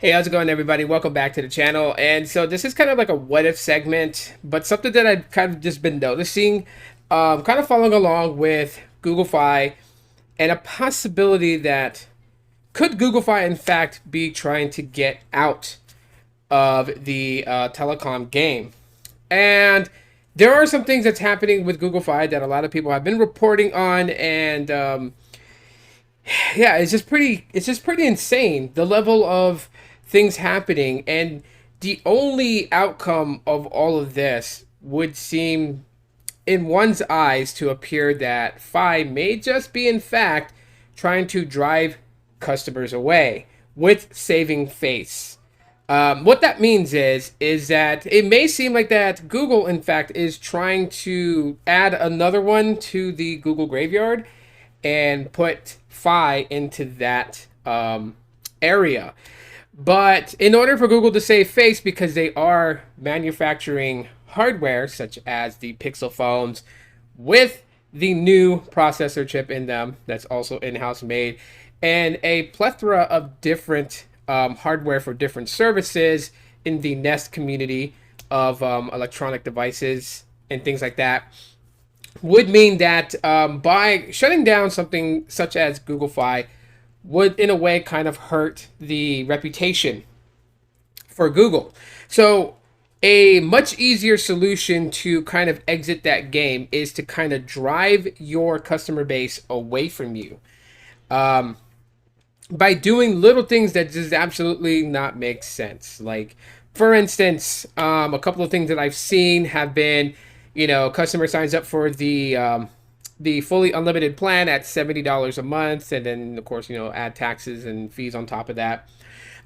Hey, how's it going, everybody? Welcome back to the channel. And so this is kind of like a what if segment, but something that I've kind of just been noticing, kind of following along with Google Fi, and a possibility that could Google Fi in fact be trying to get out of the telecom game. And there are some things that's happening with Google Fi that a lot of people have been reporting on, and yeah, it's just pretty insane, the level of things happening. And the only outcome of all of this would seem, in one's eyes, to appear that Fi may just be in fact trying to drive customers away with saving face. What that means is that it may seem like that Google in fact is trying to add another one to the Google graveyard and put Fi into that area. But in order for Google to save face, because they are manufacturing hardware such as the Pixel phones with the new processor chip in them that's also in-house made, and a plethora of different hardware for different services in the Nest community of electronic devices and things like that, would mean that by shutting down something such as Google Fi would in a way kind of hurt the reputation for Google. So a much easier solution to kind of exit that game is to kind of drive your customer base away from you, by doing little things that just absolutely not make sense. Like, for instance, a couple of things that I've seen have been, customer signs up for the fully unlimited plan at $70 a month, and then of course add taxes and fees on top of that.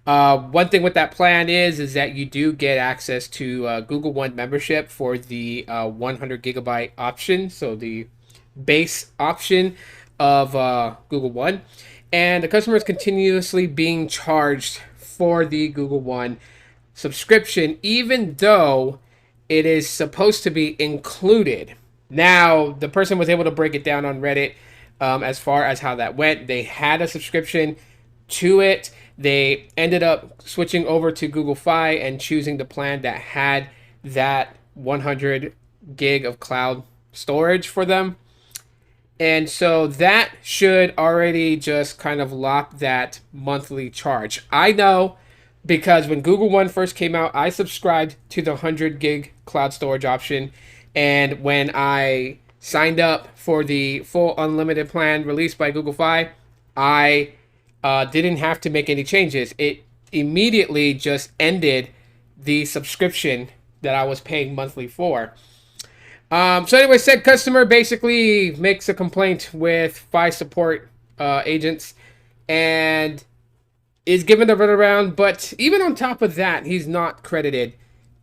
One thing with that plan is that you do get access to Google One membership for the 100 gigabyte option, so the base option of Google One, and the customer is continuously being charged for the Google One subscription, even though it is supposed to be included. Now, the person was able to break it down on Reddit as far as how that went. They had a subscription to it. They ended up switching over to Google Fi and choosing the plan that had that 100 gig of cloud storage for them. And so that should already just kind of lock that monthly charge. I know, because when Google One first came out, I subscribed to the 100 gig cloud storage option. And when I signed up for the full unlimited plan released by Google Fi, I didn't have to make any changes. It immediately just ended the subscription that I was paying monthly for. So anyway, said customer basically makes a complaint with Fi support agents and is given the runaround. But even on top of that, he's not credited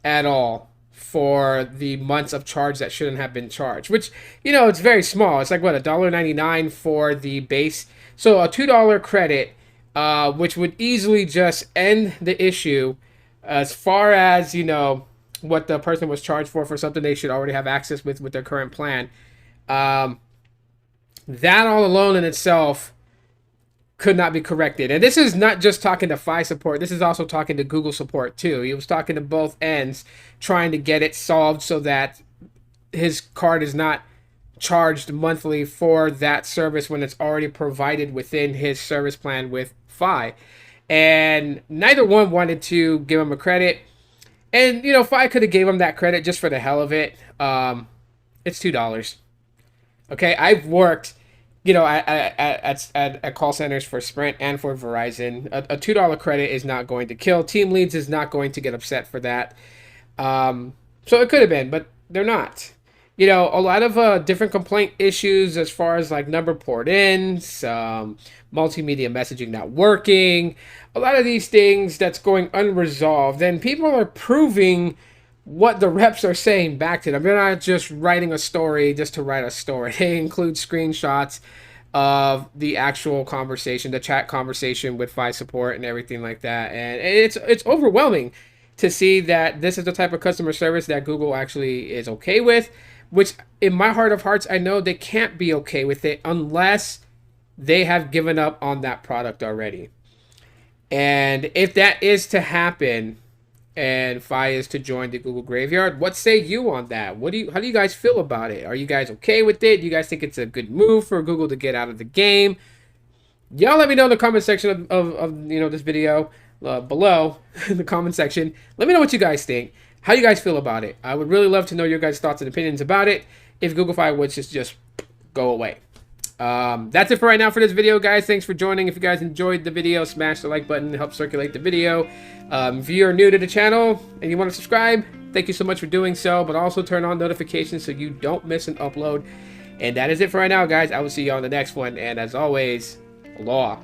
at all for the months of charge that shouldn't have been charged, which, it's very small. It's like, what, $1.99 for the base. So a $2 credit, which would easily just end the issue as far as, what the person was charged for something they should already have access with their current plan. That all alone in itself could not be corrected. And this is not just talking to Fi support. This is also talking to Google support too. He was talking to both ends, trying to get it solved so that his card is not charged monthly for that service when it's already provided within his service plan with Fi. And neither one wanted to give him a credit. And, Fi could have gave him that credit just for the hell of it. It's $2. Okay, I've worked, at call centers for Sprint and for Verizon. A $2 credit is not going to kill. Team leads is not going to get upset for that. So it could have been, but they're not. A lot of different complaint issues as far as like number port ins, multimedia messaging not working, a lot of these things that's going unresolved, and people are proving what the reps are saying back to them. They're not just writing a story just to write a story. They include screenshots of the actual conversation, the chat conversation with Fi support and everything like that. And it's overwhelming to see that this is the type of customer service that Google actually is okay with, which in my heart of hearts, I know they can't be okay with it unless they have given up on that product already. And if that is to happen, and Fi is to join the Google graveyard, what say you on that? How do you guys feel about it? Are you guys okay with it? Do you guys think it's a good move for Google to get out of the game? Y'all let me know in the comment section of this video below in the comment section. Let me know what you guys think. How you guys feel about it? I would really love to know your guys' thoughts and opinions about it if Google Fi would just go away. That's it for right now for this video, guys. Thanks for joining. If you guys enjoyed the video, smash the like button to help circulate the video. If you're new to the channel and you want to subscribe, thank you so much for doing so, but also turn on notifications so you don't miss an upload. And that is it for right now, guys. I will see you on the next one, and as always, aloha.